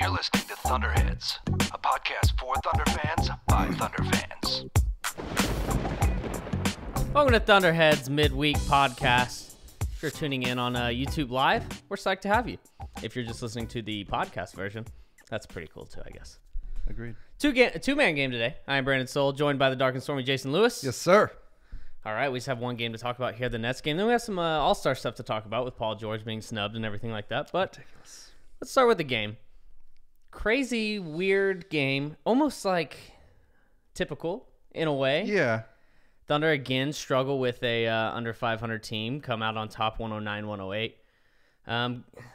You're listening to Thunderheads, a podcast for Thunder fans by Thunder fans. Welcome to Thunderheads Midweek Podcast. If you're tuning in on YouTube Live, we're psyched to have you. If you're just listening to the podcast version, that's pretty cool too, I guess. Agreed. Two-man game today. I am Brandon Soul, joined by the dark and stormy Jason Lewis. Yes, sir. All right, we just have one game to talk about here, the Nets game. Then we have some all-star stuff to talk about with Paul George being snubbed and everything like that. But Ridiculous. let's start with the game. Crazy, weird game. Almost like typical in a way. Yeah. Thunder again struggle with a under 500 team, come out on top 109-108.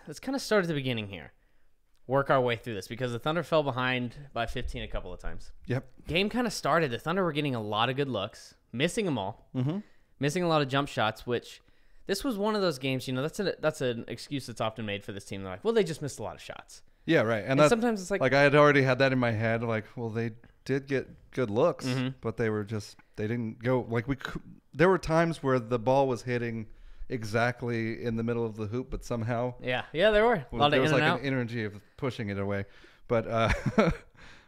Let's kind of start at the beginning here. Work our way through this because the Thunder fell behind by 15 a couple of times. Yep. Game kind of started. The Thunder were getting a lot of good looks, missing them all, missing a lot of jump shots, which this was one of those games, you know, that's an excuse that's often made for this team. They're like, well, they just missed a lot of shots. Yeah, right. And sometimes it's like I had already had that in my head. Like, well, they did get good looks, but they didn't go there were times where the ball was hitting exactly in the middle of the hoop, but somehow yeah, there were a lot there of was in like and out. an energy of pushing it away. But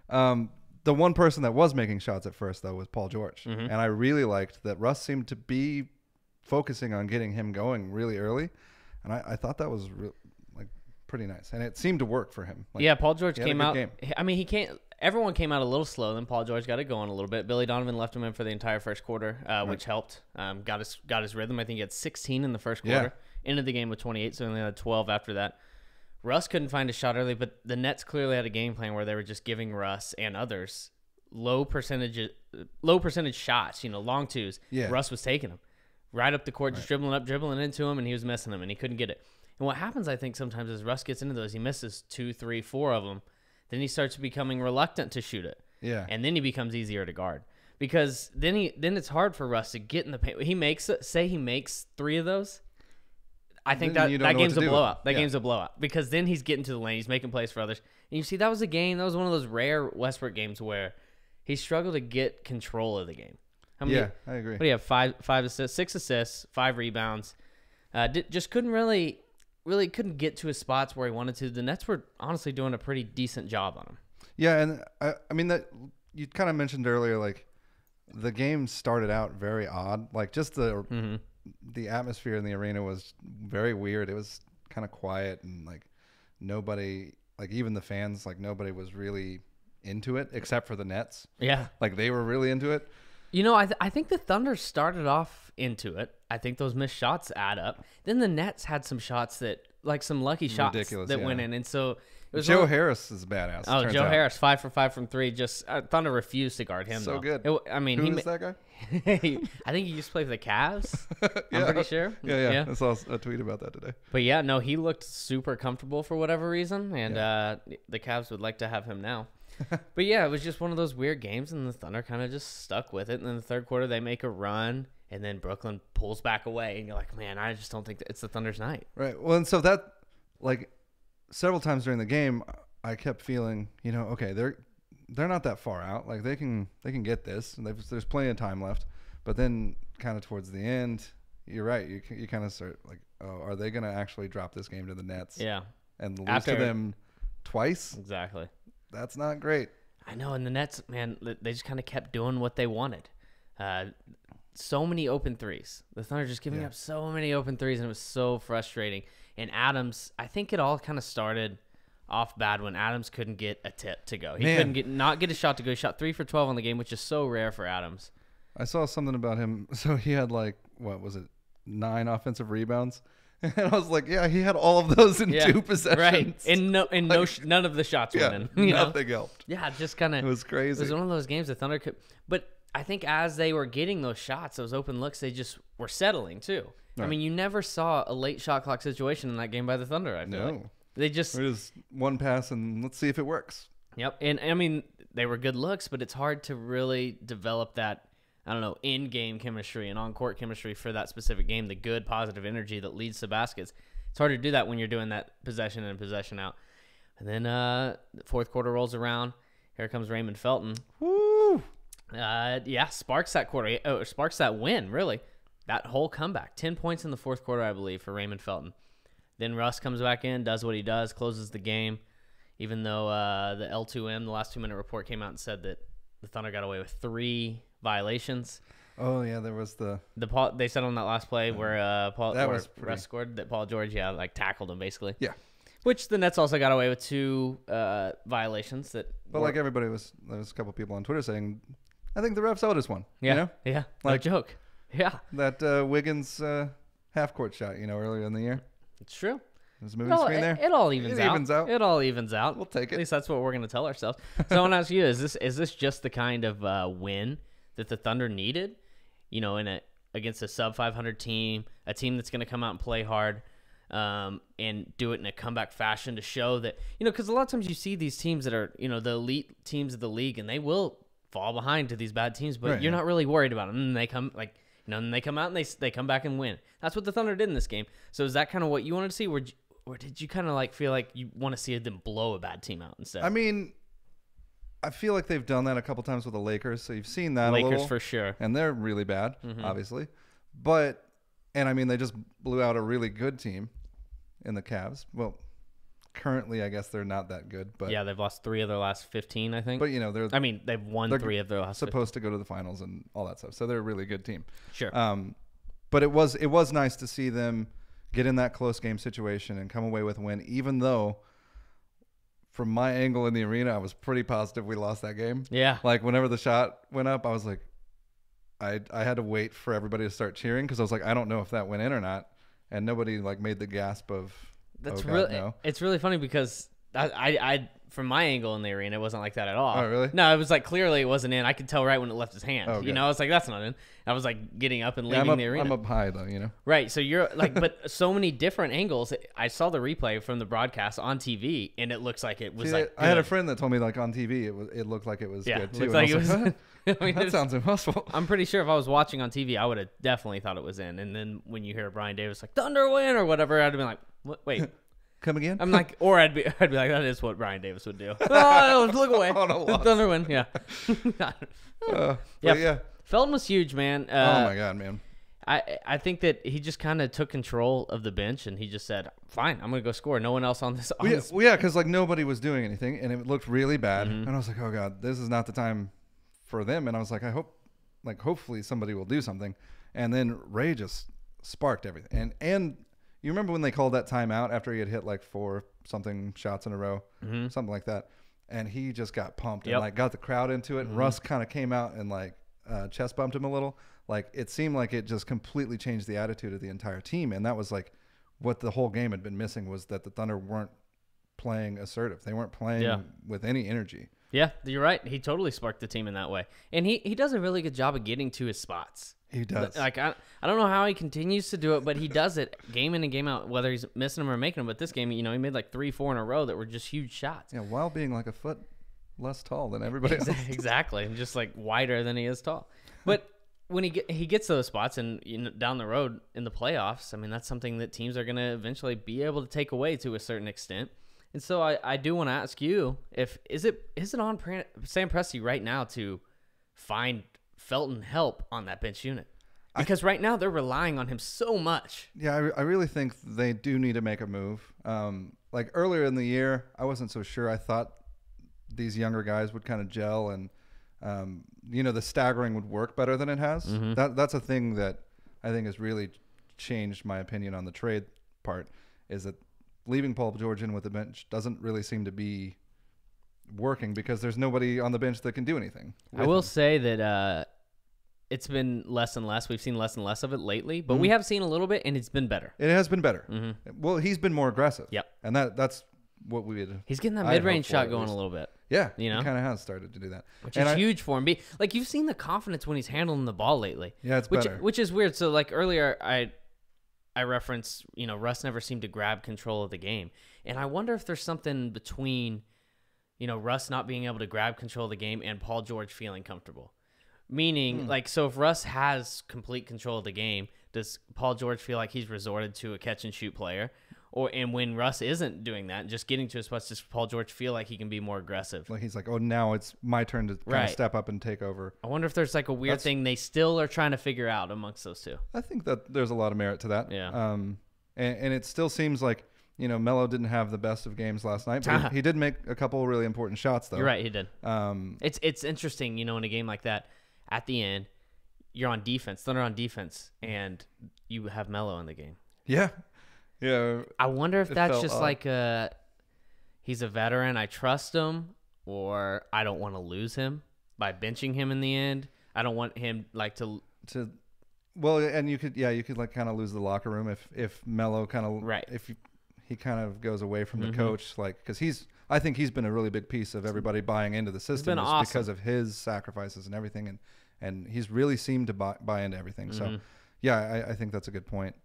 the one person that was making shots at first though was Paul George, and I really liked that Russ seemed to be focusing on getting him going really early, and I thought that was pretty nice, and it seemed to work for him. Yeah, Paul George came out. Game. I mean, everyone came out a little slow. Then Paul George got it going a little bit. Billy Donovan left him in for the entire first quarter, which helped. Got his rhythm. I think he had 16 in the first quarter. Ended the game with 28, so he only had 12 after that. Russ couldn't find a shot early, but the Nets clearly had a game plan where they were just giving Russ and others low percentage shots. You know, long twos. Yeah. Russ was taking them right up the court, just dribbling into him, and he was missing them, and he couldn't get it. And what happens, I think, sometimes is Russ gets into those. He misses 2, 3, 4 of them. Then he starts becoming reluctant to shoot it. Yeah. And then he becomes easier to guard. Because then it's hard for Russ to get in the paint. He makes 3 of those. I think that game's a blowout. That game's a blowout. Because then he's getting to the lane. He's making plays for others. And you see, that was one of those rare Westbrook games where he struggled to get control of the game. I agree. What do you have? 5 assists, 6 assists, 5 rebounds. Just couldn't get to his spots where he wanted to. The Nets were honestly doing a pretty decent job on him. Yeah, and I mean that you kind of mentioned earlier, like the game started out very odd. Like just the atmosphere in the arena was very weird. It was kind of quiet and like nobody, like even the fans, like nobody was really into it except for the Nets. Yeah, like they were really into it. You know, I think the Thunder started off into it. I think those missed shots add up. Then the Nets had some shots that, like some lucky shots went in. And so it was Joe Harris is badass. Oh, Joe Harris, 5 for 5 from 3. Just Thunder refused to guard him. So though. good. Who is that guy? I think he used to play for the Cavs. I'm pretty sure. Yeah. I saw a tweet about that today. But yeah, no, he looked super comfortable for whatever reason, and the Cavs would like to have him now. But yeah, it was just one of those weird games, and the Thunder kind of just stuck with it. And in the third quarter, they make a run, and then Brooklyn pulls back away, and you're like, man, I just don't think that it's the Thunder's night. Right. Well, and so that, like, several times during the game, I kept feeling, you know, okay, they're not that far out. Like they can get this. And there's plenty of time left. But then, kind of towards the end, you're right. You kind of start like, oh, are they going to actually drop this game to the Nets? Yeah. And lose to them twice? Exactly. That's not great. I know, and the Nets, man, they just kind of kept doing what they wanted. So many open threes. The Thunder just giving up so many open threes, and it was so frustrating. And Adams, I think it all kind of started off bad when Adams couldn't get a tip to go. He couldn't get a shot to go. He shot 3 for 12 on the game, which is so rare for Adams. I saw something about him. So he had 9 offensive rebounds. And I was like, yeah, he had all of those in 2 possessions. Right. And none of the shots went in. Nothing helped. Yeah, just kind of. It was crazy. It was one of those games the Thunder could. But I think as they were getting those shots, those open looks, they just were settling too. Right. I mean, you never saw a late shot clock situation in that game by the Thunder, I feel like. They just. It was one pass and let's see if it works. Yep. And I mean, they were good looks, but it's hard to really develop that, I don't know, in-game chemistry and on-court chemistry for that specific game, the good, positive energy that leads to baskets. It's hard to do that when you're doing that possession in, possession out. And then the fourth quarter rolls around. Here comes Raymond Felton. Woo! Sparks that quarter. Sparks that win, really. That whole comeback. 10 points in the fourth quarter, I believe, for Raymond Felton. Then Russ comes back in, does what he does, closes the game. even though the L2M, the last 2-minute report, came out and said that the Thunder got away with 3 violations. Oh yeah, there was They said on that last play where was Russ scored that Paul George tackled him basically. Yeah. Which the Nets also got away with 2 violations that. But like everybody there was a couple people on Twitter saying, I think the refs owed us one. Yeah. You know? Yeah. Like, no joke. Yeah. That Wiggins half court shot, earlier in the year. It's true. There's a movie screen there. It all evens out. It all evens out. We'll take it. At least that's what we're going to tell ourselves. So I want to ask you: Is this just the kind of win that the Thunder needed? Against a sub 500 team, a team that's going to come out and play hard, and do it in a comeback fashion to show that because a lot of times you see these teams that are the elite teams of the league, and they will fall behind to these bad teams, but you're not really worried about them. And they come and they come out and they come back and win. That's what the Thunder did in this game. So is that kind of what you wanted to see? Or did you kind of feel like you want to see them blow a bad team out instead? I mean, I feel like they've done that a couple times with the Lakers, so you've seen that a little. Lakers for sure. And they're really bad, obviously. But, and I mean, they just blew out a really good team in the Cavs. Well, currently, I guess they're not that good. But yeah, they've lost 3 of their last 15, I think. But, they've won 3 of their last 15. Supposed to go to the finals and all that stuff. So they're a really good team. Sure. But it was nice to see them get in that close game situation and come away with a win, even though from my angle in the arena, I was pretty positive we lost that game. Yeah. Like whenever the shot went up, I was like, I had to wait for everybody to start cheering because I was like, I don't know if that went in or not, and nobody made the gasp of. That's really. No. It's really funny because I from my angle in the arena, it wasn't like that at all. Oh, really? No, it was clearly it wasn't in. I could tell right when it left his hand. Oh, okay. I was like, that's not in. I was getting up and leaving the arena. I'm up high though, Right. So you're but so many different angles. I saw the replay from the broadcast on TV, and it looks like it was I had a friend that told me on TV it looked like it was good too. Looked like it was. That sounds impossible. I'm pretty sure if I was watching on TV, I would have definitely thought it was in. And then when you hear Brian Davis Thunder win or whatever, I'd have been like, what? Wait. Come again? I'm like, or I'd be like, that is what Brian Davis would do. Oh, look away. Thunder win. Yeah. Yeah. Felton was huge, man. Oh my God, man. I think that he just kind of took control of the bench and he just said, fine, I'm going to go score. No one else on this. Well, yeah, because nobody was doing anything and it looked really bad. And I was like, oh God, this is not the time for them. And I was like, hopefully somebody will do something. And then Ray just sparked everything. And you remember when they called that timeout after he had hit 4 something shots in a row, something like that. And he just got pumped and got the crowd into it. And Russ kind of came out and chest bumped him a little. It seemed like it just completely changed the attitude of the entire team. And that was what the whole game had been missing was that the Thunder weren't playing assertive. They weren't playing with any energy. Yeah, you're right. He totally sparked the team in that way. And he does a really good job of getting to his spots. He does. I don't know how he continues to do it, but he does it game in and game out, whether he's missing them or making them. But this game, he made 3-4 in a row that were just huge shots. Yeah, while being a foot less tall than everybody else. Exactly. And just wider than he is tall. But when he gets those spots and down the road in the playoffs, I mean, that's something that teams are going to eventually be able to take away to a certain extent. And so I do want to ask you, is it on Sam Presti right now to find Felton help on that bench unit? Because right now they're relying on him so much. Yeah, I really think they do need to make a move. Earlier in the year, I wasn't so sure. I thought these younger guys would kind of gel and, the staggering would work better than it has. That's a thing that I think has really changed my opinion on the trade part, is that leaving Paul George in with the bench doesn't really seem to be working because there's nobody on the bench that can do anything. I will say that it's been less and less. We've seen less and less of it lately, but we have seen a little bit, and it's been better. It has been better. Well, he's been more aggressive. Yep. And that's what we had. He's getting that mid-range shot going a little bit. Yeah. He kind of has started to do that. Which is huge for him. You've seen the confidence when he's handling the ball lately. Yeah, it's better. Which is weird. So, earlier, I referenced, Russ never seemed to grab control of the game. And I wonder if there's something between, Russ not being able to grab control of the game and Paul George feeling comfortable. Meaning, so if Russ has complete control of the game, does Paul George feel like he's resorted to a catch-and-shoot player? And when Russ isn't doing that, just getting to his spots, does Paul George feel like he can be more aggressive? He's like, oh, now it's my turn to kind of step up and take over. I wonder if there's a weird thing they still are trying to figure out amongst those two. I think that there's a lot of merit to that. Yeah. And it still seems like, Melo didn't have the best of games last night, but he did make a couple really important shots, though. You're right, he did. It's interesting, in a game like that, at the end, you're on defense, Thunder on defense, and you have Melo in the game. Yeah. Yeah. I wonder if that's just like he's a veteran, I trust him, or I don't want to lose him by benching him in the end. I don't want him to well, and you could like kind of lose the locker room if Melo kind of if he kind of goes away from the coach, like, because I think he's been a really big piece of everybody buying into the system because of his sacrifices and everything, and he's really seemed to buy into everything. So yeah, I think that's a good point.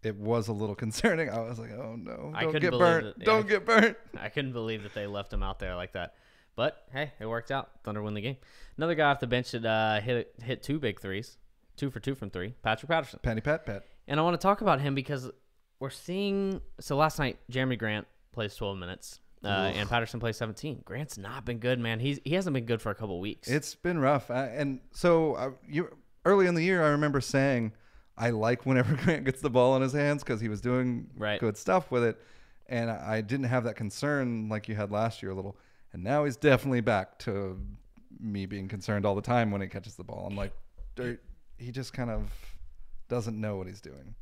It was a little concerning. I was like, oh no, don't get burnt. Don't get burnt. I couldn't believe that they left him out there like that. But hey, it worked out. Thunder win the game. Another guy off the bench that hit 2 big threes, 2 for 2 from 3. Patrick Patterson. Pat. And I want to talk about him because we're seeing. So last night, Jeremy Grant plays 12 minutes, and Patterson plays 17. Grant's not been good, man. He hasn't been good for a couple of weeks. It's been rough. And so early in the year, I remember saying, I like whenever Grant gets the ball in his hands because he was doing good stuff with it. And I didn't have that concern like you had last year a little. And now he's definitely back to me being concerned all the time when he catches the ball. I'm like, he just kind of doesn't know what he's doing.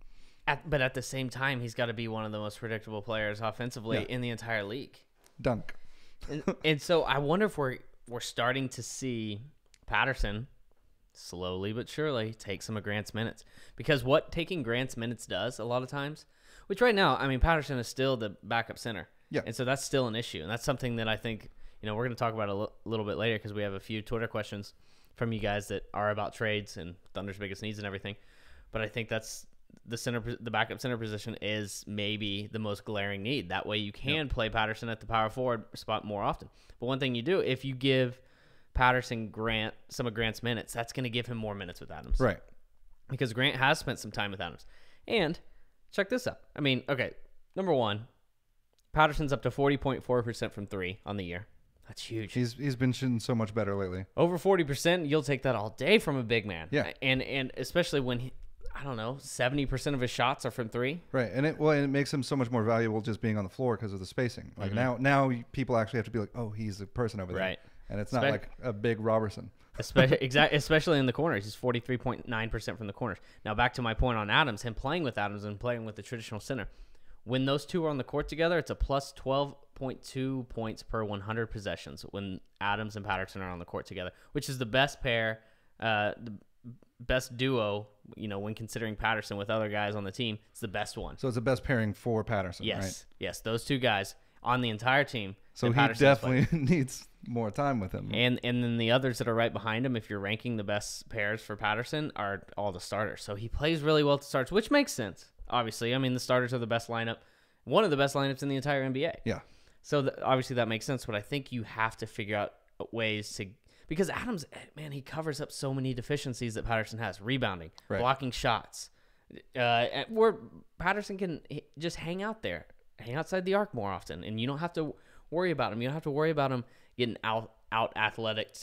But at the same time, he's got to be one of the most predictable players offensively in the entire league. Dunk. and so I wonder if we're starting to see Patterson slowly but surely take some of Grant's minutes. Because what taking Grant's minutes does a lot of times, which right now, Patterson is still the backup center. Yeah. And so that's still an issue. And that's something that I think, we're going to talk about a little bit later because we have a few Twitter questions from you guys that are about trades and Thunder's biggest needs and everything. But I think that's the backup center position is maybe the most glaring need. That way you can play Patterson at the power forward spot more often. But one thing you do, if you give Patterson some of Grant's minutes, that's going to give him more minutes with Adams. Right. Because Grant has spent some time with Adams. And check this out. Okay, number one, Patterson's up to 40.4% from 3 on the year. That's huge. He's been shooting so much better lately. Over 40%, you'll take that all day from a big man. Yeah. And especially when 70% of his shots are from 3. Right. And it makes him so much more valuable just being on the floor because of the spacing. Like now people actually have to be like, oh, he's a person over there. Right. And it's not like a big Robertson. Especially in the corners. He's 43.9% from the corners. Now, back to my point on Adams, him playing with Adams and playing with the traditional center. When those two are on the court together, it's a plus 12.2 points per 100 possessions when Adams and Patterson are on the court together, which is the best pair, the best duo, when considering Patterson with other guys on the team. It's the best one. So it's the best pairing for Patterson, yes. Right? Yes, those two guys on the entire team. So he definitely needs more time with him. And then the others that are right behind him, if you're ranking the best pairs for Patterson, are all the starters. So he plays really well to starts, which makes sense, obviously. The starters are the best lineup, one of the best lineups in the entire NBA. Yeah. So obviously that makes sense, but I think you have to figure out ways to – because Adams, man, he covers up so many deficiencies that Patterson has. Rebounding, blocking shots, where Patterson can just hang out there, hang outside the arc more often, and you don't have to – worry about him. You don't have to worry about him getting out athleted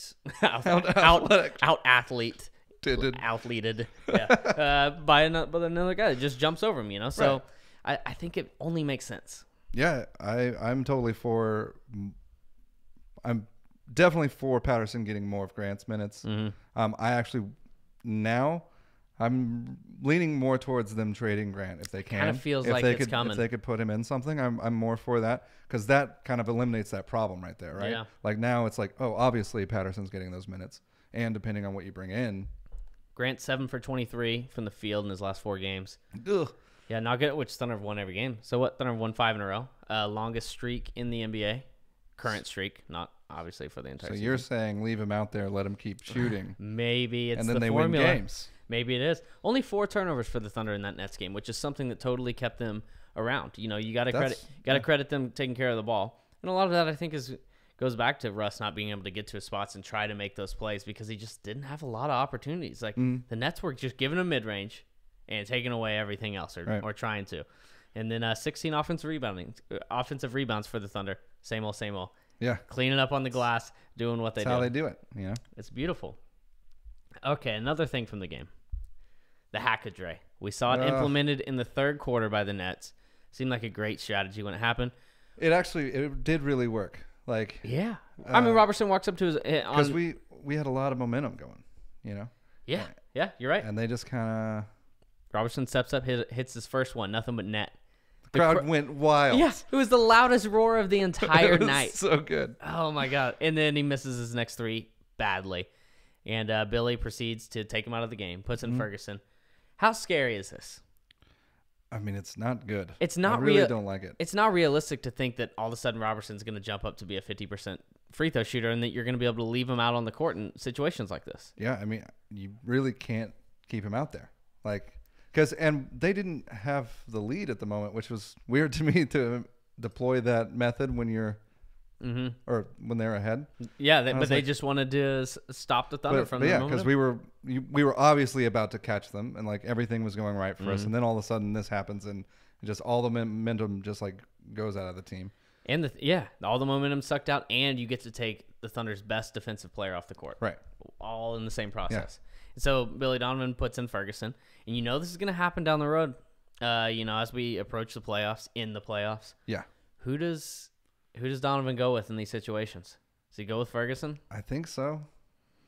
by another guy that just jumps over him, So I think it only makes sense. Yeah, I'm totally for. I'm definitely for Patterson getting more of Grant's minutes. I actually now I'm leaning more towards them trading Grant if they can. Kind of feels like it's coming. If they could put him in something, I'm more for that because that kind of eliminates that problem right there, right? Yeah. Like now it's like, oh, obviously Patterson's getting those minutes, and depending on what you bring in, Grant 7 for 23 from the field in his last 4 games. Ugh. Yeah, not good. Which Thunder have won every game. So what? Thunder have won 5 in a row. Longest streak in the NBA. Current streak, not obviously for the entire season. So you're saying leave him out there, let him keep shooting. Maybe it's and then the they formula. Win games. Maybe it is. Only 4 turnovers for the Thunder in that Nets game, which is something that totally kept them around. You got to credit them taking care of the ball. And a lot of that I think goes back to Russ not being able to get to his spots and try to make those plays because he just didn't have a lot of opportunities. Like the Nets were just giving him mid-range and taking away everything else or trying to. And then 16 offensive rebounds for the Thunder. Same old. Yeah. Cleaning up on the glass, doing what they do. That's how they do it, It's beautiful. Okay, another thing from the game. The hack-a-dray. We saw it implemented in the third quarter by the Nets. Seemed like a great strategy when it happened. It did really work. Like, Yeah. I mean, Robertson walks up to his... because we had a lot of momentum going, you know? Yeah. Yeah, you're right. And they just kind of... Robertson steps up, hits his first one, nothing but net. The crowd went wild. Yes, it was the loudest roar of the entire It was night. so good. Oh, my God. And then he misses his next 3 badly. And Billy proceeds to take him out of the game, puts in Ferguson. How scary is this? I mean, it's not good. It's not I really don't like it. It's not realistic to think that all of a sudden Robertson's going to jump up to be a 50% free throw shooter and that you're going to be able to leave him out on the court in situations like this. Yeah, I mean, you really can't keep him out there. Like, and they didn't have the lead at the moment, which was weird to me to deploy that method when you're or when they're ahead. Yeah, but they just wanted to stop the Thunder from the yeah, momentum. because we were obviously about to catch them, and like everything was going right for us, and then all of a sudden this happens, and just all the momentum just like goes out of the team. And all the momentum sucked out, and you get to take the Thunder's best defensive player off the court. Right. All in the same process. Yeah. So Billy Donovan puts in Ferguson, and you know this is going to happen down the road. As we approach the playoffs, Yeah. Who does Donovan go with in these situations? Does he go with Ferguson? I think so,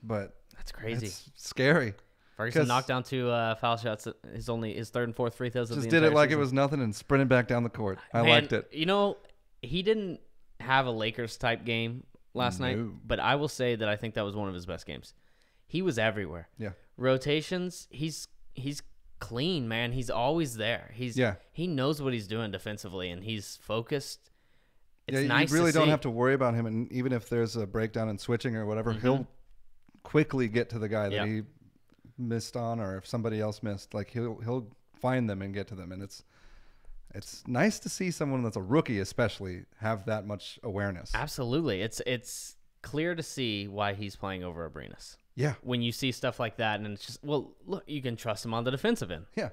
but that's crazy. It's scary. Ferguson knocked down 2 foul shots. His 3rd and 4th free throws. Just did it like it was nothing and sprinted back down the court. I liked it. You know, he didn't have a Lakers type game last night, but I will say that I think that was one of his best games. He was everywhere. Yeah. Rotations, he's clean, man. He's always there. He knows what he's doing defensively, and he's focused. It's nice. You really to don't see. have to worry about him, and even if there's a breakdown in switching or whatever, he'll quickly get to the guy that he missed on, or if somebody else missed, like he'll find them and get to them, and it's nice to see someone that's a rookie, especially, have that much awareness. Absolutely, it's clear to see why he's playing over Abrinas. Yeah, when you see stuff like that, and it's just, well, look, you can trust him on the defensive end. Yeah,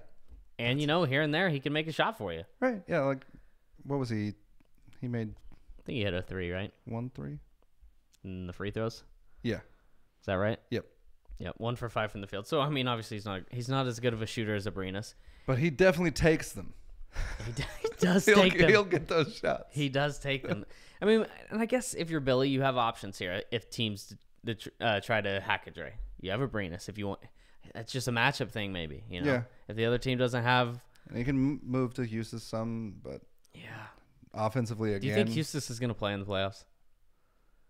and here and there he can make a shot for you. Right? Yeah, like what was he? He made. I think he hit a 3, right? 1 3. In the free throws. Yeah. Is that right? Yep. 1 for 5 from the field. So I mean, obviously he's not as good of a shooter as Abrinas, but he definitely takes them. He does take them. He'll get those shots. He does take them. I mean, and I guess if you're Billy, you have options here. If teams try to hack a Dre, you have Abrinas. If you want, it's just a matchup thing, maybe. Yeah. If the other team doesn't have, and you can move to Houston some, but offensively again. Do you think Houston is going to play in the playoffs?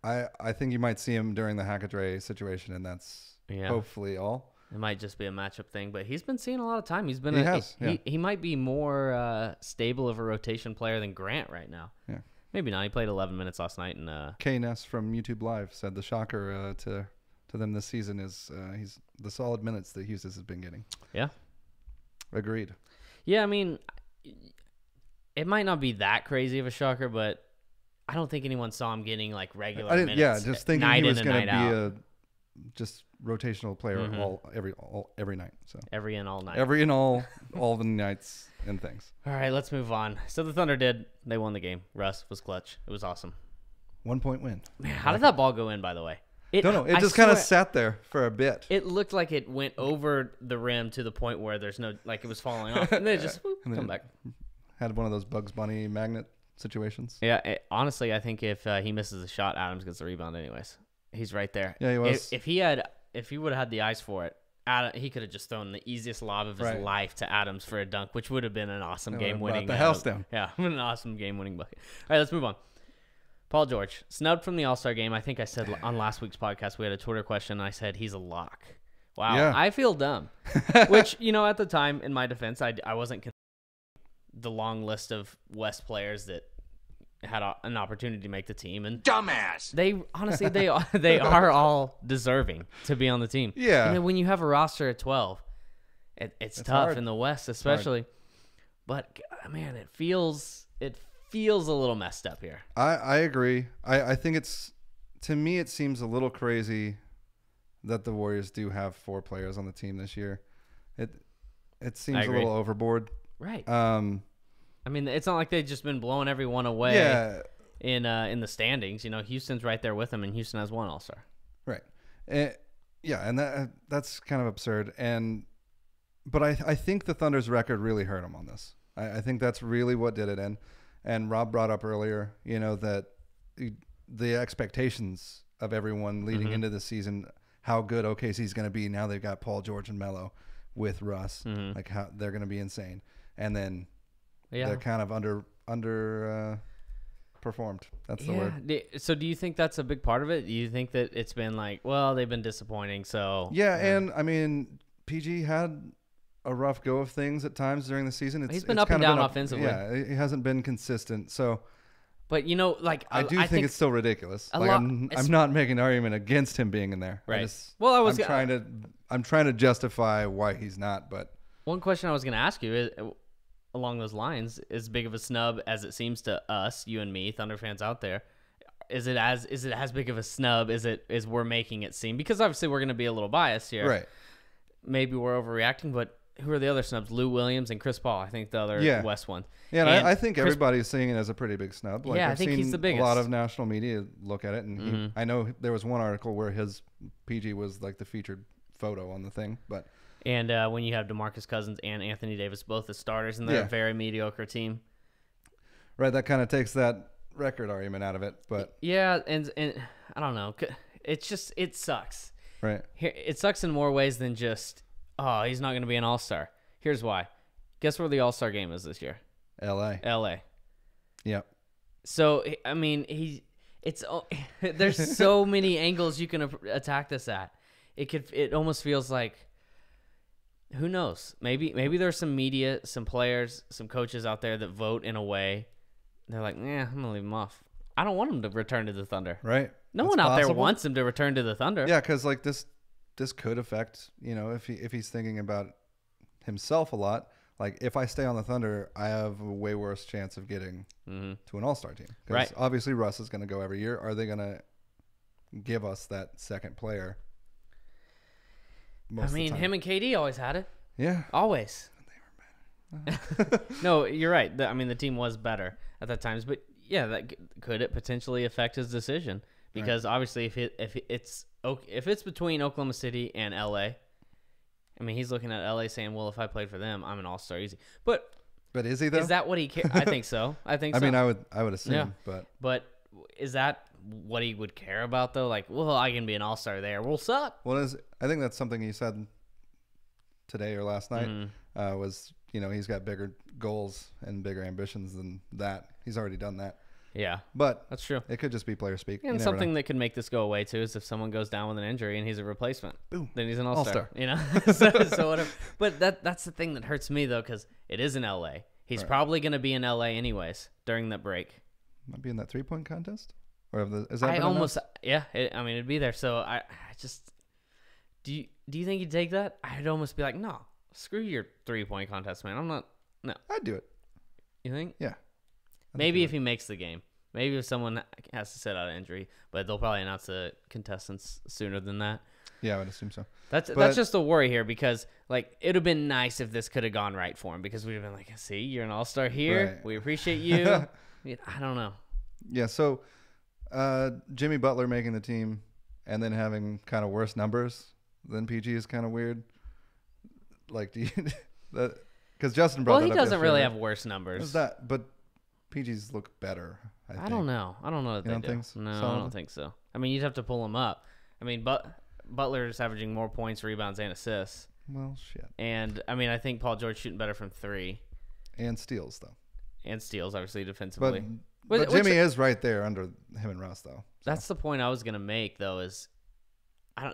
I think you might see him during the Hack-a-Dre situation, and that's hopefully all. It might just be a matchup thing, but he's been seeing a lot of time. He might be more stable of a rotation player than Grant right now. Yeah, maybe not. He played 11 minutes last night, and K Ness from YouTube Live said the shocker to them this season is he's the solid minutes that Houston has been getting. Yeah, agreed. Yeah, I mean, it might not be that crazy of a shocker, but I don't think anyone saw him getting like regular minutes. Yeah, just thinking he was going to be a just rotational player every night. So every and all night. Every and all the nights and things. All right, let's move on. So the Thunder they won the game. Russ was clutch. It was awesome. 1 point win. Man, how did that ball go in, by the way? Don't know. It just kind of sat there for a bit. It looked like it went over the rim to the point where there's no, like it was falling off. And then it just come back. Had one of those Bugs Bunny magnet situations. Yeah, honestly, I think if he misses a shot, Adams gets the rebound anyways. He's right there. Yeah, he was. If he would have had the eyes for it, he could have just thrown the easiest lob of his life to Adams for a dunk, which would have been an awesome game-winning. The house down. Yeah, an awesome game-winning bucket. All right, let's move on. Paul George, snubbed from the All-Star game. I think I said on last week's podcast, we had a Twitter question, and I said he's a lock. Wow, yeah. I feel dumb. Which, at the time, in my defense, I wasn't considering the long list of West players that had an opportunity to make the team, and dumbass. They honestly they are all deserving to be on the team. Yeah. When you have a roster of 12, it's tough hard. in the West, especially. But man, it feels a little messed up here. I agree. I think to me it seems a little crazy that the Warriors do have 4 players on the team this year. It seems a little overboard. Right. I mean, it's not like they've just been blowing everyone away in the standings. Houston's right there with them, and Houston has 1 All-Star. Right. And that's kind of absurd. But I think the Thunder's record really hurt them on this. I think that's really what did it. And Rob brought up earlier, that the expectations of everyone leading into the season, how good OKC's going to be now they've got Paul George and Melo with Russ, like how they're going to be insane. And then they're kind of under performed. That's the word. So do you think that's a big part of it? Do you think that it's been like, well, they've been disappointing, so and I mean, PG had a rough go of things at times during the season. He's been up and down offensively. Yeah, he hasn't been consistent. So, but I think it's still ridiculous. I'm not making an argument against him being in there. Right. I'm trying to justify why he's not. But one question I was going to ask you is, along those lines, as big of a snub as it seems to us, you and me, Thunder fans out there, is it as big of a snub as we're making it seem? Because obviously we're going to be a little biased here. Right. Maybe we're overreacting, but who are the other snubs? Lou Williams and Chris Paul, I think the other West one. Yeah, and I think everybody's seeing it as a pretty big snub. Like, I think he's the biggest. A lot of national media look at it, and I know there was one article where his PG was like the featured photo on the thing. But and when you have DeMarcus Cousins and Anthony Davis both as starters, and they're a very mediocre team. Right, that kind of takes that record argument out of it. But yeah, and I don't know. It sucks. Right. It sucks in more ways than just, oh, he's not going to be an all-star. Here's why. Guess where the all-star game is this year? L.A. Yep. So, I mean, there's so many angles you can attack this at. It almost feels like, who knows? Maybe there's some media, some players, some coaches out there that vote in a way. They're like, I'm going to leave him off. I don't want him to return to the Thunder. Right. No one out there wants him to return to the Thunder. Yeah, because like this could affect, if he's thinking about himself a lot. Like, if I stay on the Thunder, I have a way worse chance of getting to an all-star team. Because obviously Russ is going to go every year. Are they going to give us that second player? I mean, him and KD always had it. Yeah. Always. They were better. No, you're right. I mean, the team was better at that times. But, yeah, could it potentially affect his decision? Because obviously if it's between Oklahoma City and L.A., I mean, he's looking at L.A. saying, well, if I played for them, I'm an all-star easy. But is he, though? Is that what he cares? I think so. I mean, I would assume. Yeah. But is that what he would care about, though? Like, well, I can be an all-star there. We'll suck. Well, I think that's something he said today or last night was, he's got bigger goals and bigger ambitions than that. He's already done that. Yeah, but that's true. It could just be player speak. And something that could make this go away too is if someone goes down with an injury and he's a replacement. Boom. Then he's an all-star. So whatever. But that's the thing that hurts me though, because it is in L.A. He's probably going to be in L.A. anyways during that break. Might be in that 3-point contest, or is that? I almost it'd be there. So I just do you think he'd take that? I'd almost be like, no, screw your 3-point contest, man. I'm not. No, I'd do it. You think? Yeah. Maybe if he makes the game. Maybe if someone has to sit out of injury. But they'll probably announce the contestants sooner than that. Yeah, I would assume so. That's just a worry here because, like, it would have been nice if this could have gone right for him because we'd have been like, see, you're an all-star here. Right. We appreciate you. I don't know. Yeah, so Jimmy Butler making the team and then having kind of worse numbers than PG is kind of weird. Like, do you... Because Justin brought that up. Well, he doesn't really have worse numbers. But PG's look better. I don't know. I don't know that they do. Think so? No, I don't think so. I mean, you'd have to pull him up. I mean, Butler's averaging more points, rebounds, and assists. Well, shit. And I mean, I think Paul George shooting better from 3. And steals though. And steals, obviously, defensively. But Jimmy is right there under him and Russ, though. So. That's the point I was gonna make, though. Is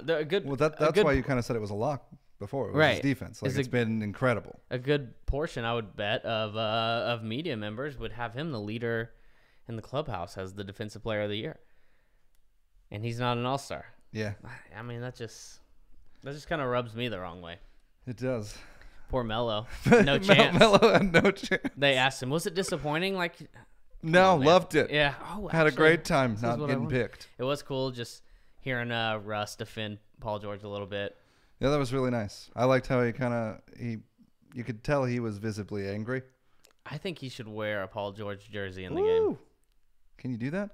they're a good. Well, that's why you kind of said it was a lock before. It was his defense. Like, it's been incredible. A good portion, I would bet, of media members would have him the leader in the clubhouse as the defensive player of the year, and he's not an all-star. Yeah. I mean, that just kind of rubs me the wrong way. It does. Poor Melo. No chance. Melo had no chance. They asked him, was it disappointing? Like, no, loved it. Yeah. Had a great time not getting picked. It was cool just hearing Russ defend Paul George a little bit. Yeah, that was really nice. I liked how you could tell he was visibly angry. I think he should wear a Paul George jersey in the game. Can you do that?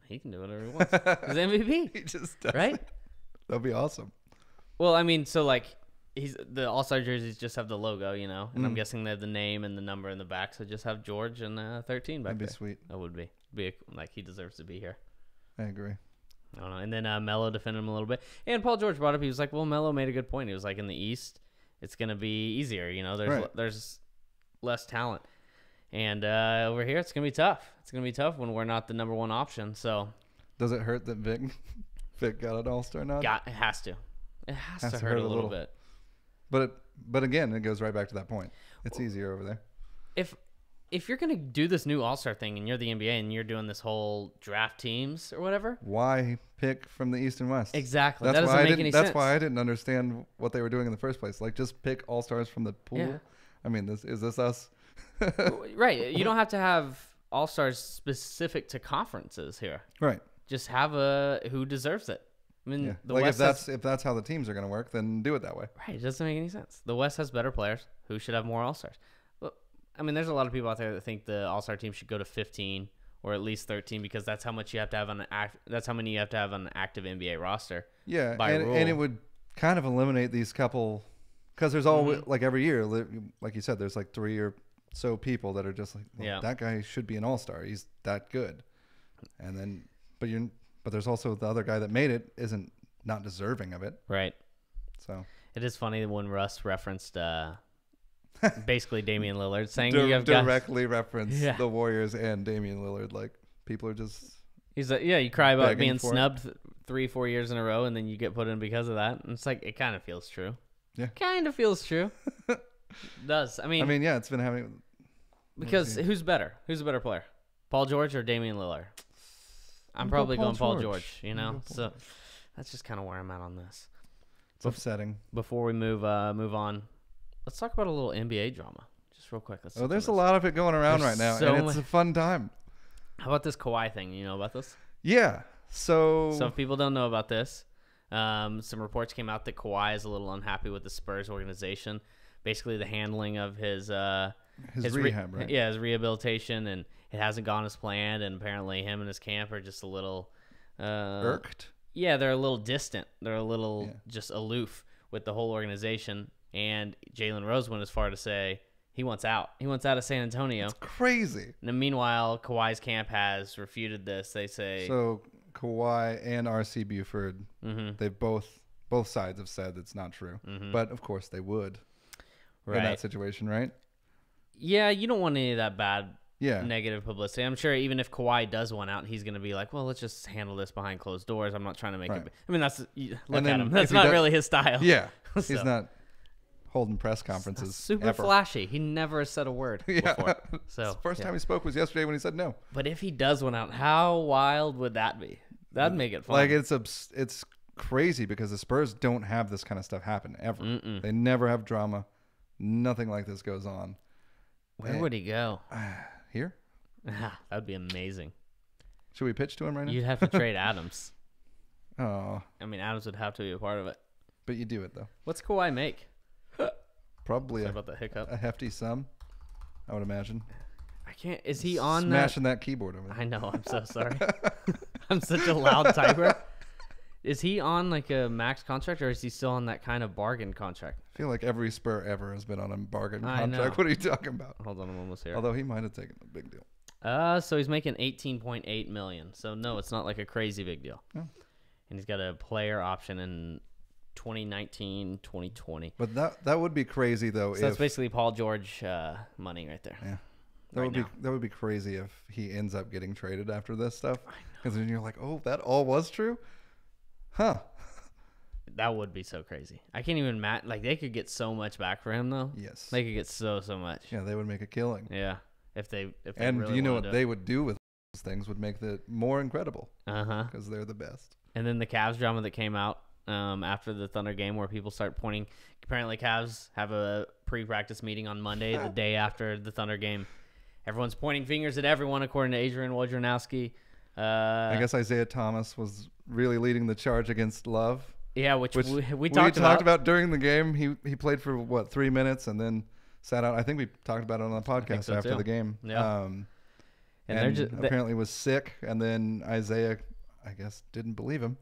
He can do whatever he wants. He's MVP. He just does. Right? That'd be awesome. Well, I mean, so like the All-Star jerseys just have the logo, and I'm guessing they have the name and the number in the back, so just have George and 13 back there. That'd be sweet. That would be like he deserves to be here. I agree. I don't know. And then Melo defended him a little bit. And Paul George brought up, he was like, well, Melo made a good point. He was like, in the East, it's going to be easier. There's less talent. And over here, it's going to be tough. It's going to be tough when we're not the number one option. So, does it hurt that Vic got an All-Star nod? It has to. It has to hurt a little bit. But again, it goes right back to that point. It's easier over there. If you're going to do this new All-Star thing and you're the NBA and you're doing this whole draft teams or whatever. Why pick from the East and West? Exactly. That doesn't make any sense. That's why I didn't understand what they were doing in the first place. Like, just pick All-Stars from the pool. Yeah. I mean, is this us? Right. You don't have to have All-Stars specific to conferences here. Right. Just have who deserves it. I mean, the like West if that's how the teams are going to work, then do it that way. Right. It doesn't make any sense. The West has better players. Who should have more All-Stars? Well, I mean, there's a lot of people out there that think the All-Star team should go to 15 or at least 13 because that's how much you have to have that's how many you have to have on an active NBA roster. Yeah, by rule. And it would kind of eliminate these couple because there's always like every year, like you said, there's like 3 or so people that are just like, well, that guy should be an All-Star. He's that good. And then, but there's also the other guy that made it isn't not deserving of it. Right. So it is funny when Russ referenced basically Damian Lillard saying directly referenced the Warriors and Damian Lillard. Like, people are just he's like, you cry about being snubbed 3-4 years in a row and then you get put in because of that. And it's like, it kind of feels true. Yeah. Kind of feels true. It does. I mean, yeah, it's been happening. Because who's better? Who's a better player? Paul George or Damian Lillard? I'm probably going Paul George, So that's just kind of where I'm at on this. It's upsetting. Before we move on, let's talk about a little NBA drama. Just real quick. There's a lot of it going around right now, and it's a fun time. How about this Kawhi thing? You know about this? Yeah. So if people don't know about this, some reports came out that Kawhi is a little unhappy with the Spurs organization. Basically, the handling of his rehab, right? Yeah, his rehabilitation, and it hasn't gone as planned. And apparently, him and his camp are just a little irked. Yeah, they're a little distant. They're a little just aloof with the whole organization. And Jalen Rose went as far to say he wants out. He wants out of San Antonio. It's crazy. And meanwhile, Kawhi's camp has refuted this. They say so. Kawhi and R.C. Buford, they've both sides have said it's not true. But of course they would in that situation, right? Yeah, you don't want any of that bad negative publicity. I'm sure even if Kawhi does want out, he's going to be like, well, let's just handle this behind closed doors. I'm not trying to make it. I mean, look at him. That's not really his style. Yeah. So. He's not holding press conferences. Super flashy. He never said a word before. So the first time he spoke was yesterday when he said no. But if he does want out, how wild would that be? That'd make it fun. Like, it's crazy because the Spurs don't have this kind of stuff happen ever. They never have drama. Nothing like this goes on. Where would he go? Here? That would be amazing. Should we pitch to him right now? You'd have to trade Adams. Oh. I mean, Adams would have to be a part of it. But you do it, though. What's Kawhi make? Probably about the hiccup. A hefty sum, I would imagine. I can't. Is he on smashing that keyboard over there? I know. I'm so sorry. I'm such a loud typer. Is he on like a max contract or is he still on that kind of bargain contract? I feel like every Spur ever has been on a bargain I contract. know. What are you talking about? Hold on, I'm almost here. Although he might have taken a big deal. So he's making $18.8 million. So no, it's not like a crazy big deal. No. And he's got a player option in 2019, 2020. But that would be crazy though. So that's basically Paul George money right there. Yeah. That would be crazy if he ends up getting traded after this stuff. Because then you're like, oh, that all was true? Huh. That would be so crazy. I can't even like they could get so much back for him though. Yes. They could get so much. Yeah, they would make a killing. Yeah. If they and really you know what they would do with those things would make it more incredible. Because they're the best. And then the Cavs drama that came out after the Thunder game where people start pointing. Apparently Cavs have a pre-practice meeting on Monday, the day after the Thunder game. Everyone's pointing fingers at everyone according to Adrian Wojnarowski. I guess Isaiah Thomas was really leading the charge against Love. Yeah, which we talked about during the game. He played for 3 minutes and then sat out. I think we talked about it on the podcast after the game. Yeah. And apparently was sick. And then Isaiah, I guess, didn't believe him.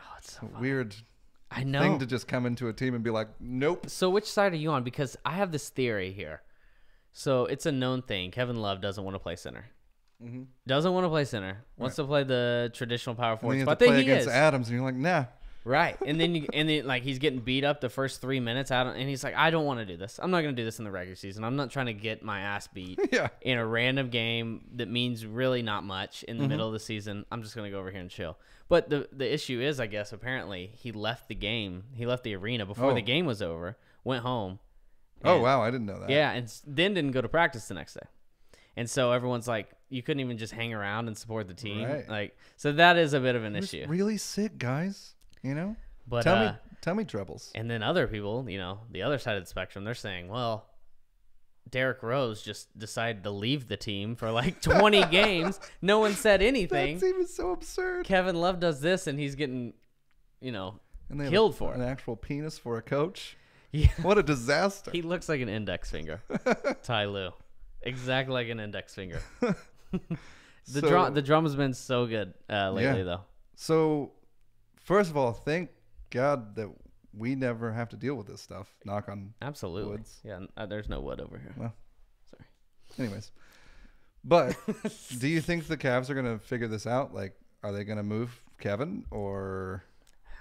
Oh, it's so weird. I know. thing to just come into a team and be like, nope. So which side are you on? Because I have this theory here. So it's a known thing. Kevin Love doesn't want to play center. Doesn't want to play center. Wants to play the traditional power And then forward you have spot. to That play he against is. Adams, and you're like, nah. Right. And then like he's getting beat up the first 3 minutes out, and he's like, I don't want to do this. I'm not going to do this in the regular season. I'm not trying to get my ass beat Yeah. in a random game that means really not much in the middle of the season. I'm just going to go over here and chill. But the issue is, I guess, apparently he left the game. He left the arena before the game was over, went home. Oh, wow. I didn't know that. Yeah, and then didn't go to practice the next day. And so everyone's like, you couldn't even just hang around and support the team. Right. Like, so that is a bit of an He was issue. really sick, guys. You know? But Tell me troubles. and then other people, the other side of the spectrum, they're saying, well, Derrick Rose just decided to leave the team for like 20 games. No one said anything. That's even so absurd. Kevin Love does this, and he's getting, And they have killed for an it. actual penis for a coach. Yeah. What a disaster. He looks like an index finger. Ty Lue. Exactly like an index finger. The drum's been so good lately, though. So, first of all, thank God that we never have to deal with this stuff. Knock on Absolutely. woods. Yeah, there's no wood over here. Well, Sorry. anyways. But do you think the Cavs are going to figure this out? Like, are they going to move Kevin or...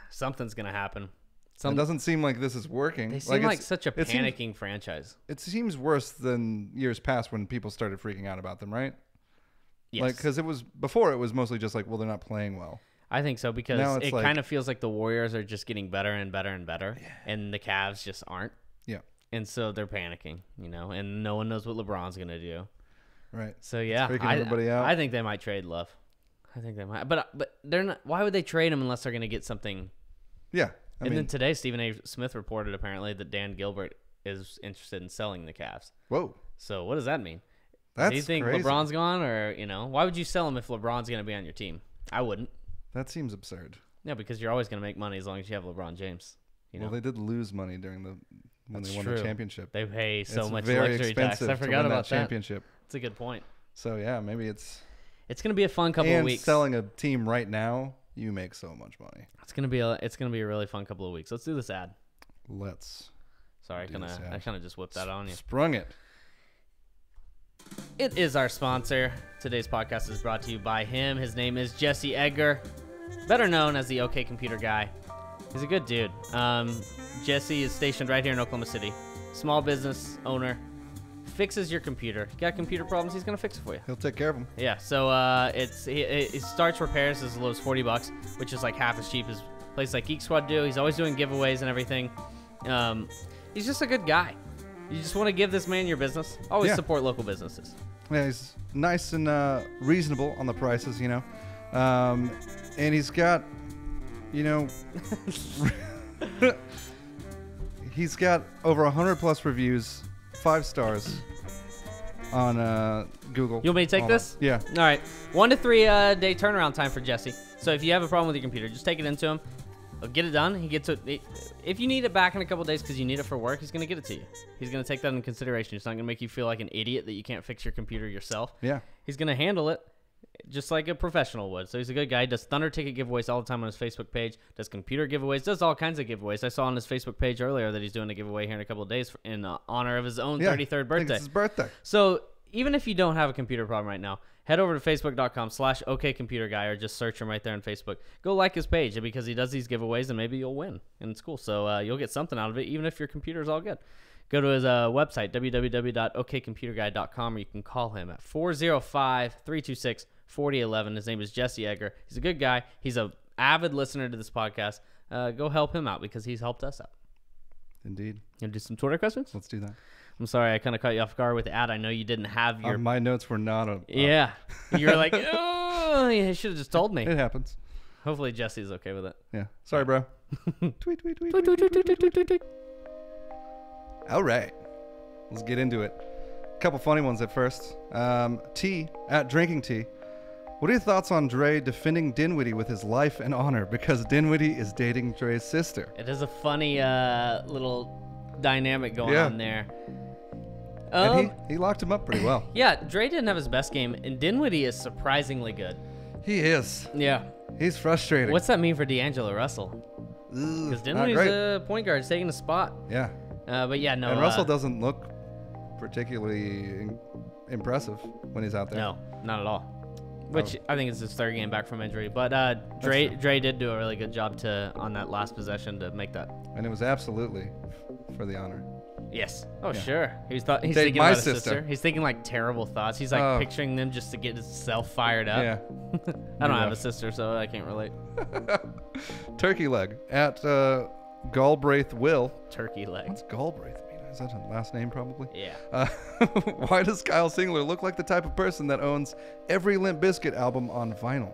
Something's going to happen. It doesn't seem like this is working. They seem like it's- such a it seems- panicking franchise. It seems worse than years past when people started freaking out about them, right? Yes. Like, because it was mostly just like, well, they're not playing well. I think so Now because it's it like- kind of feels like the Warriors are just getting better and better and better, and the Cavs just aren't. Yeah. And so they're panicking, and no one knows what LeBron's going to do. Right. So yeah, freaking everybody out. I think they might trade Love. I think they might, but they're not. Why would they trade him unless they're going to get something? Yeah. I mean, then today, Stephen A. Smith reported apparently that Dan Gilbert is interested in selling the Cavs. whoa. So what does that mean? That's Do you think crazy. LeBron's gone, or why would you sell him if LeBron's going to be on your team? I wouldn't. That seems absurd. Yeah, because you're always going to make money as long as you have LeBron James. Well, they did lose money during when That's they won true. the championship. They pay so It's much very luxury tax. expensive I to forgot win about that that. championship. That's a good point. So yeah, maybe it's It's going to be a fun couple of and weeks. selling a team right now, you make so much money. It's going to be a really fun couple of weeks. Let's do this ad. Let's Sorry, do this ad. I kind of just whipped that on you. sprung it. It is our sponsor. Today's podcast is brought to you by him. His name is Jesse Edgar, better known as the OK Computer Guy. He's a good dude. Jesse is stationed right here in Oklahoma City. Small business owner. Fixes your computer. You got computer problems, he's going to fix it for you. He'll take care of them. Yeah, so it starts repairs as low as $40, which is like half as cheap as places like Geek Squad do. He's always doing giveaways and everything. He's just a good guy. You just want to give this man your business. Always Yeah. support local businesses. Yeah, he's nice and reasonable on the prices, and he's got, he's got over 100+ reviews, 5 stars on Google. You want me to take Hold this? on. Yeah. All right. 1 to 3 day turnaround time for Jesse. So if you have a problem with your computer, just take it into him. He'll get it done. He gets it. If you need it back in a couple days because you need it for work, he's going to get it to you. He's going to take that into consideration. It's not going to make you feel like an idiot that you can't fix your computer yourself. Yeah. He's going to handle it just like a professional would. So he's a good guy. He does Thunder ticket giveaways all the time on his Facebook page. Does computer giveaways. Does all kinds of giveaways. I saw on his Facebook page earlier that he's doing a giveaway here in a couple of days in honor of his own 33rd I think birthday. it's his birthday. So even if you don't have a computer problem right now, head over to facebook.com/OKComputerGuy or just search him right there on Facebook. Go like his page because he does these giveaways and maybe you'll win. And it's cool. So you'll get something out of it even if your computer's all good. Go to his website, www.okcomputerguy.com, or you can call him at 405-326-4011. His name is Jesse Edgar. He's a good guy. He's an avid listener to this podcast. Go help him out because he's helped us out. Indeed. You want to do some Twitter questions? Let's do that. I'm sorry, I kind of caught you off guard with the ad. I know you didn't have your... My notes were not a... Yeah. You're like, oh, you should have just told me. It happens. Hopefully Jesse's okay with it. Yeah. Sorry, bro. tweet, tweet, tweet, Tweet, tweet, tweet, tweet, tweet, tweet, tweet, tweet. All right. Let's get into it. A couple funny ones at first. T, at Drinking Tea. What are your thoughts on Dre defending Dinwiddie with his life and honor because Dinwiddie is dating Dre's sister? It is a funny little dynamic going Yeah. on there. And he locked him up pretty well. Yeah, Dre didn't have his best game, and Dinwiddie is surprisingly good. He is. Yeah. He's frustrating. What's that mean for D'Angelo Russell? Because not Dinwiddie's great. a point guard, he's taking a spot. Yeah. But yeah, no. And Russell doesn't look particularly impressive when he's out there. No, not at all. Which I think is his third game back from injury. But true. Dre did do a really good job on that last possession to make that. And it was absolutely for the honor. Yes. Oh, Yeah. sure. He's Date thinking my about his sister. sister. He's thinking like terrible thoughts. He's like Oh. picturing them just to get himself fired up. Yeah. I don't have a rough. sister, so I can't relate. Turkey leg at Galbraith Will. Turkey leg. What's Galbraith mean? Is that a last name probably? Yeah. Why does Kyle Singler look like the type of person that owns every Limp Bizkit album on vinyl?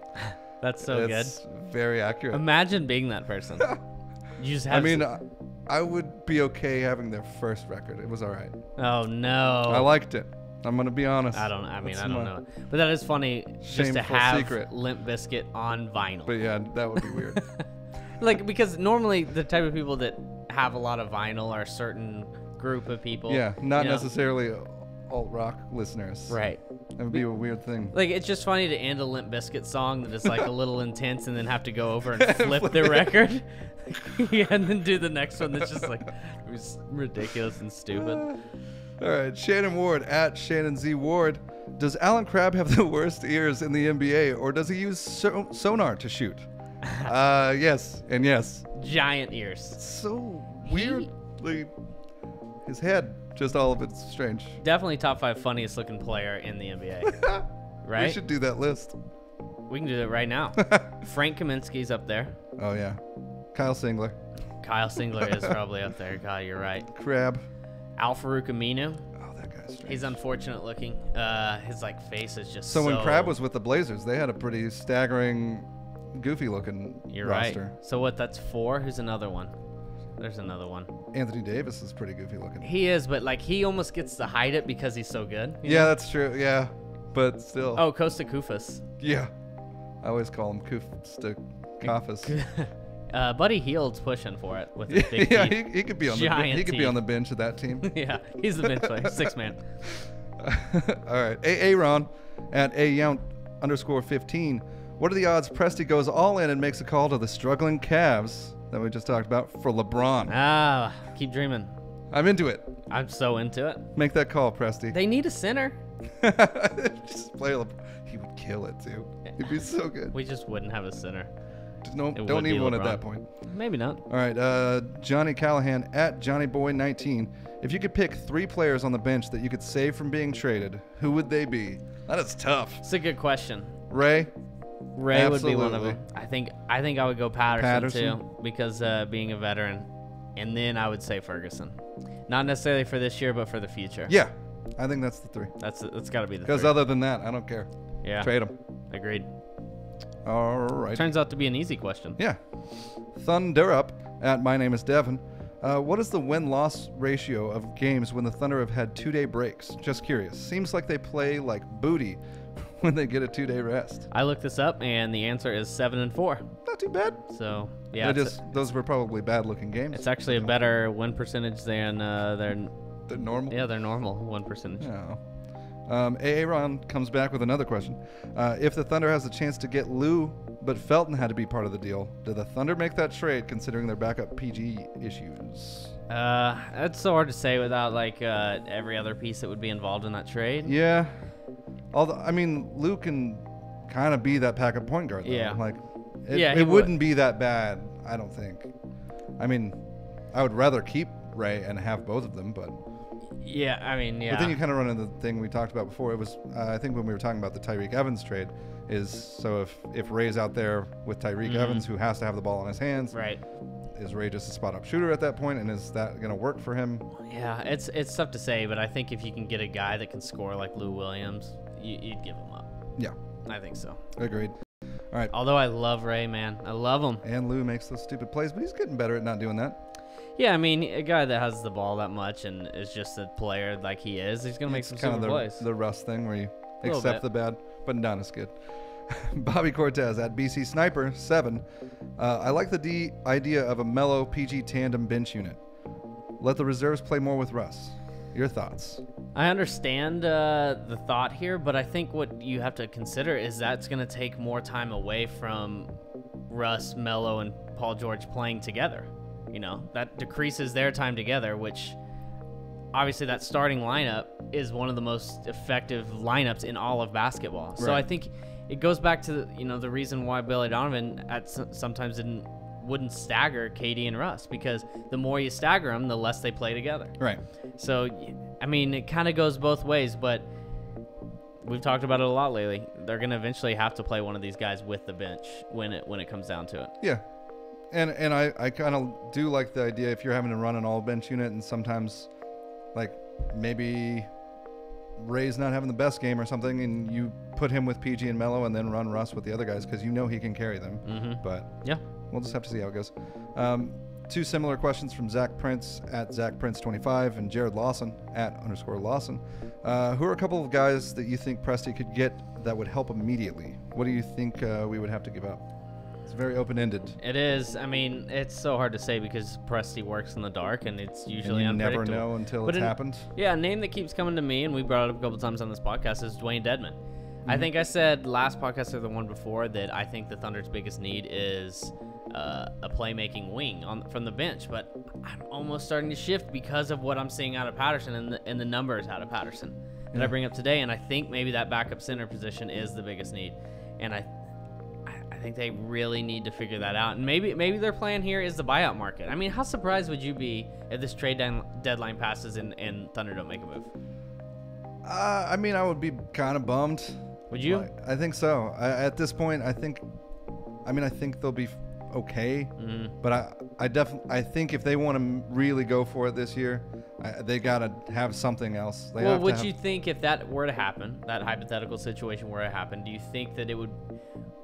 That's so It's very accurate. Imagine being that person. You just have. I mean, I would be okay having their first record. It was all right. oh no. I liked it. I'm gonna be honest. I don't That's know. my- But that is funny just to Shameful have secret. Limp Bizkit on vinyl. But yeah, that would be weird. Like, because normally the type of people that have a lot of vinyl are a certain group of people. Yeah, not you know? necessarily alt rock listeners. Right. That would be a weird thing. Like, it's just funny to end a Limp Bizkit song that is like a little intense and then have to go over and flip the record. Yeah, and then do the next one that's just like it was ridiculous and stupid. All right, Shannon Ward at Shannon Z Ward. Does Alan Crabb have the worst ears in the NBA, or does he use sonar to shoot? Yes, and yes. Giant ears. So weirdly, his head, just all of it's strange. Definitely top 5 funniest looking player in the NBA. Right? We should do that list. We can do that right now. Frank Kaminsky's up there. Oh yeah, Kyle Singler, Kyle Singler is probably up there. God, you're right. Crab. Al Farouk Aminu. Oh, that guy's strange. He's unfortunate looking. His like face is just So when Crab was with the Blazers, they had a pretty staggering, goofy looking You're roster. right. So what? That's 4. Who's another one? There's another one. Anthony Davis is pretty goofy looking. He is, but like he almost gets to hide it because he's so good. you Yeah, know? that's true. Yeah, but still. Oh, Costa Kufas. Yeah. I always call him Kafas. Buddy Hield's pushing for it with his big Yeah, teeth. he could be on Giant he could be teeth. on the bench of that team. Yeah, he's the bench player, 6 man. All right, Aaron at _15. What are the odds Presti goes all in and makes a call to the struggling Cavs that we just talked about for LeBron? Ah, keep dreaming. I'm into it. I'm so into it. Make that call, Presti. They need a center. Just play LeBron. He would kill it too. He'd be so good. We just wouldn't have a center. No, It don't would be need one at LeBron. that point. Maybe not. All right, Johnny Callahan at JohnnyBoy19. If you could pick 3 players on the bench that you could save from being traded, who would they be? That is tough. It's a good question. Ray? Ray would be one of Absolutely. them. I think I would go Patterson Patterson? too because being a veteran, and then I would say Ferguson. Not necessarily for this year, but for the future. Yeah, I think that's the 3. That's got to be the Because three. other than that, I don't care. Yeah, Trade them. agreed. All right. Turns out to be an easy question. Yeah. Thunder up at My Name is Devin. What is the win-loss ratio of games when the Thunder have had 2-day breaks? Just curious. Seems like they play like booty when they get a 2-day rest. I looked this up, and the answer is 7-4. Not too bad. So yeah, Those were probably bad-looking games. it's actually a better win percentage than their They're normal. their normal win percentage. Yeah. Aaron comes back with another question. If the Thunder has a chance to get Lou, but Felton had to be part of the deal, do the Thunder make that trade considering their backup PG issues? That's so hard to say without like every other piece that would be involved in that trade. Yeah. Although, I mean, Lou can kind of be that backup point guard, though. Yeah. Like, Yeah, he it would. wouldn't be that bad, I don't think. I mean, I would rather keep Ray and have both of them, but... Yeah, I mean, yeah. But then you kind of run into the thing we talked about before. It was, I think, when we were talking about the Tyreek Evans trade, is so if Ray's out there with Tyreek Evans, who has to have the ball in his hands, Right. is Ray just a spot-up shooter at that point, and is that going to work for him? Yeah, it's tough to say, but I think if you can get a guy that can score like Lou Williams, you'd give him up. Yeah, I think so. agreed. All right, Although I love Ray, man. I love him. and Lou makes those stupid plays, but he's getting better at not doing that. Yeah, I mean, a guy that has the ball that much and is just a player like he is, he's going to make It's some kind super of plays. the Russ thing where you Little accept bit. the bad, but not as good. Bobby Cortez at BC Sniper 7. I like the idea of a mellow PG tandem bench unit. Let the reserves play more with Russ. Your thoughts? I understand the thought here, but I think what you have to consider is that's going to take more time away from Russ, Melo, and Paul George playing together. You know, that decreases their time together, which obviously that starting lineup is one of the most effective lineups in all of basketball. So Right. I think it goes back to, you know, the reason why Billy Donovan sometimes wouldn't stagger KD and Russ, because the more you stagger them, the less they play together. Right. So, I mean, it kind of goes both ways, but we've talked about it a lot lately. They're going to eventually have to play one of these guys with the bench when it comes down to it. Yeah. And I kind of do like the idea if you're having to run an all bench unit, and sometimes like maybe Ray's not having the best game or something, and you put him with PG and Melo and then run Russ with the other guys because you know he can carry them. Mm-hmm. But Yeah. we'll just have to see how it goes. Two similar questions from Zach Prince at ZachPrince25 and Jared Lawson at _Lawson. Who are a couple of guys that you think Presti could get that would help immediately? What do you think we would have to give up? It's very open-ended. It is. I mean, it's so hard to say because Presti works in the dark, and it's usually And you never unpredictable. know until But it's happened. Yeah, a name that keeps coming to me, and we brought it up a couple times on this podcast, is Dwayne Dedman. I think I said last podcast or the one before that I think the Thunder's biggest need is a playmaking wing from the bench, but I'm almost starting to shift because of what I'm seeing out of Patterson and the numbers out of Patterson that I bring up today, and I think maybe that backup center position is the biggest need, and I think they really need to figure that out, and maybe their plan here is the buyout market. I mean, how surprised would you be if this trade deadline passes and Thunder don't make a move? I mean, I would be kind of bummed. Would you? I think so. At this point, I think they'll be okay. But I think if they want to really go for it this year, they gotta have something else. Well, would you think if that were to happen, that hypothetical situation were to happen, do you think that it would?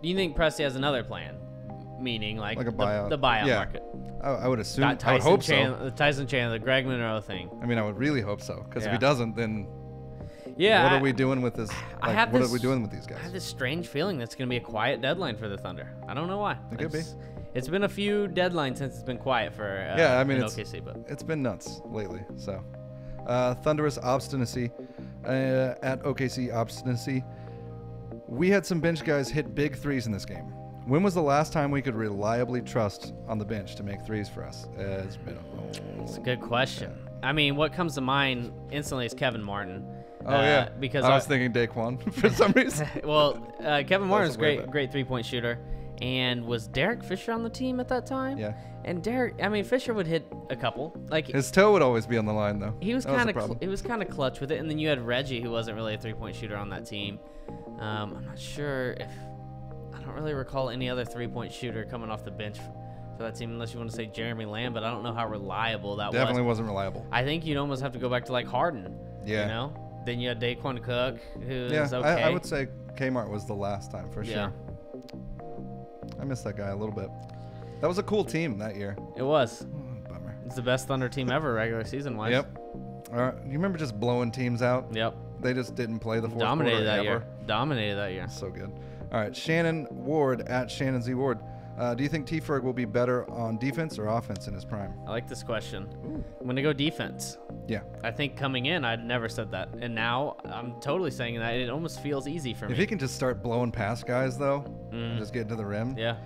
Do you think Presti has another plan, meaning like a buyout? the buyout Yeah. market? I would assume. That I would hope so. The Tyson Chandler, the Greg Monroe thing. I mean, I would really hope so. Because if Yeah. he doesn't, then Yeah. what are we doing with this? I Like, have what this, are we doing with these I have guys? this strange feeling that's going to be a quiet deadline for the Thunder. I don't know why. It could be. It's been a few deadlines since it's been quiet for Yeah, I mean, in it's OKC, but it's been nuts lately. So, Thunderous Obstinacy at OKC Obstinacy. We had some bench guys hit big threes in this game. When was the last time we could reliably trust on the bench to make threes for us? It's been it's a good question. I mean, what comes to mind instantly is Kevin Martin. Oh yeah, because I was thinking Daquan for some reason. Well, Kevin Martin's way back. great 3-point shooter, and was Derek Fisher on the team at that time? Yeah. And Fisher would hit a couple. Like His toe would always be on the line though. he was That kind the problem. of clutch with it, and then you had Reggie, who wasn't really a 3-point shooter on that team. I'm not sure if I don't really recall any other 3-point shooter coming off the bench for that team, unless you want to say Jeremy Lamb, but I don't know how reliable that Definitely was. wasn't reliable. I think you'd almost have to go back to like Harden. Yeah. You know. Then you had Daquan Cook, who Yeah, is okay. I would say Kmart was the last time for Yeah. sure. I miss that guy a little bit. That was a cool team that year. It was. Oh, bummer. It's the best Thunder team ever, regular season wise. Yep. You remember just blowing teams out? Yep. They just didn't play the fourth Dominated quarter that ever. year. Dominated that year. So good. All right, Shannon Ward at Shannon Z Ward. Do you think T. Ferg will be better on defense or offense in his prime? I like this question. I'm going to go defense. Yeah. I think coming in, I'd never said that. And now I'm totally saying that. It almost feels easy for me. If he can just start blowing past guys, though, and just get to the rim, Yeah.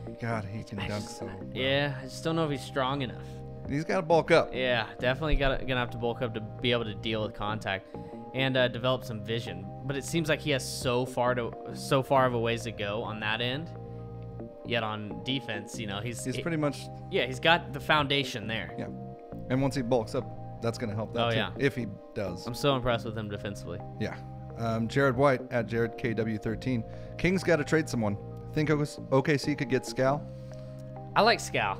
he can dunk so well. Yeah, I just don't know if he's strong enough. He's got to bulk up. Yeah, definitely gonna have to bulk up to be able to deal with contact and develop some vision. But it seems like he has so far of a ways to go on that end. Yet on defense, you know, he's pretty much, he's got the foundation there. yeah. And once he bulks up, that's going to help that Oh, too, yeah. if he does. I'm so impressed with him defensively. Yeah. Jared White at Jared KW13. Kings got to trade someone. Think OKC could get Scal? I like Scal.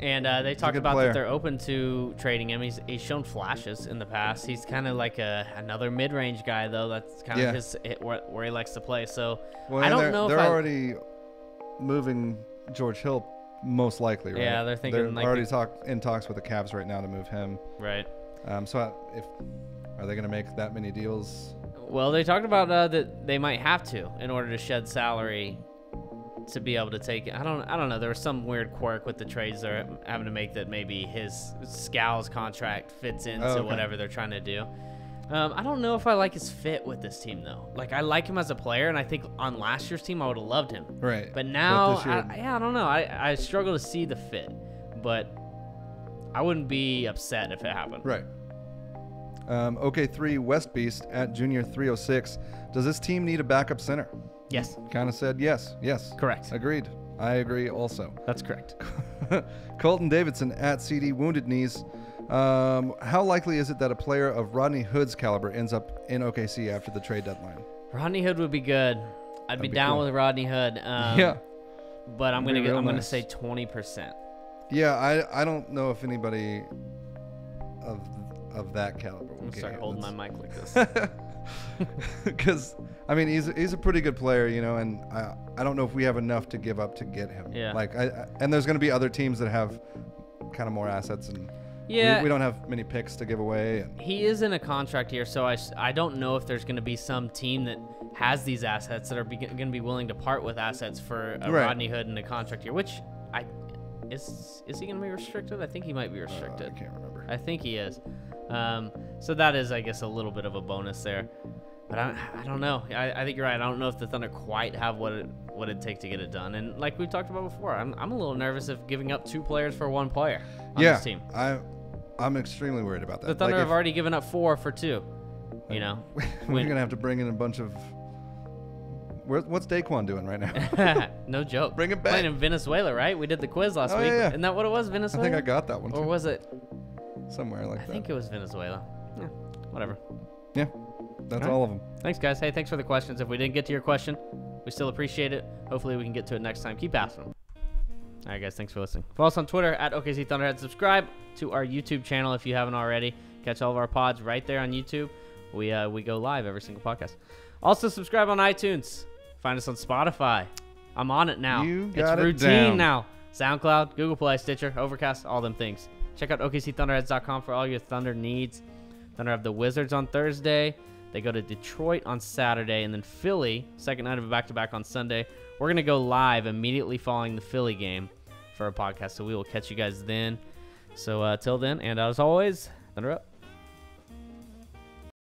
And they talked good about player. that they're open to trading him. He's shown flashes in the past. He's kind of like another mid-range guy, though. That's kind of where he likes to play. So Well, I don't know if they're already moving George Hill, most likely, right? Yeah, they're thinking they're like already in talks with the Cavs right now to move him. Right. So are they going to make that many deals? Well, they talked about that they might have to in order to shed salary to be able to take it. I don't know. There was some weird quirk with the trades they're having to make that maybe his Scal's contract fits into okay. whatever they're trying to do. I don't know if I like his fit with this team, though. Like, I like him as a player, and I think on last year's team I would have loved him. Right. But now, this year- I don't know. I struggle to see the fit, but I wouldn't be upset if it happened. Right. OK3 West Beast at Junior 306. Does this team need a backup center? Yes. Kind of said yes. Yes. Correct. Agreed. I agree also. That's correct. Colton Davidson at CD Wounded Knees. How likely is it that a player of Rodney Hood's caliber ends up in OKC after the trade deadline? Rodney Hood would be good. I'd be down cool. with Rodney Hood. Yeah. But I'm That'd be real gonna nice. say 20%. Yeah, I don't know if anybody of that caliber will I'm gonna get start it. holding my mic like this. Because I mean he's a pretty good player, you know, and I don't know if we have enough to give up to get him. Yeah. Like and there's going to be other teams that have kind of more assets, and Yeah. we don't have many picks to give away. And He is in a contract here, so I don't know if there's going to be some team that has these assets that are going to be willing to part with assets for a Right. Rodney Hood in a contract here. Which is he going to be restricted? I think he might be restricted. I can't remember. I think he is. So that is, I guess, a little bit of a bonus there. But I don't know. I think you're right. I don't know if the Thunder quite have what it'd take to get it done. And like we talked about before, I'm a little nervous of giving up 2 players for 1 player on this team. I'm extremely worried about that. The Thunder Like, have already given up 4 for 2. You know, we're gonna have to bring in a bunch of. What's Daquan doing right now? no joke. Bring it back. Playing in Venezuela, right? We did the quiz last week. yeah. Isn't that what it was, I Venezuela? think I got that one Or too, was it? somewhere like I that. think it was Venezuela. Yeah, whatever. Yeah, that's All right. all of them. Thanks, guys. Hey, thanks for the questions. If we didn't get to your question, we still appreciate it. Hopefully, we can get to it next time. Keep asking them. All right, guys. Thanks for listening. Follow us on Twitter at OKC Thunderhead. Subscribe to our YouTube channel if you haven't already. Catch all of our pods right there on YouTube. We go live every single podcast. Also, subscribe on iTunes. Find us on Spotify. I'm on it now. You It's got it routine down. now. SoundCloud, Google Play, Stitcher, Overcast, all them things. Check out OKCThunderheads.com for all your Thunder needs. Thunder have the Wizards on Thursday. They go to Detroit on Saturday, and then Philly, second night of a back-to-back on Sunday. We're going to go live immediately following the Philly game for a podcast, so we will catch you guys then. So till then, and as always, Thunder up.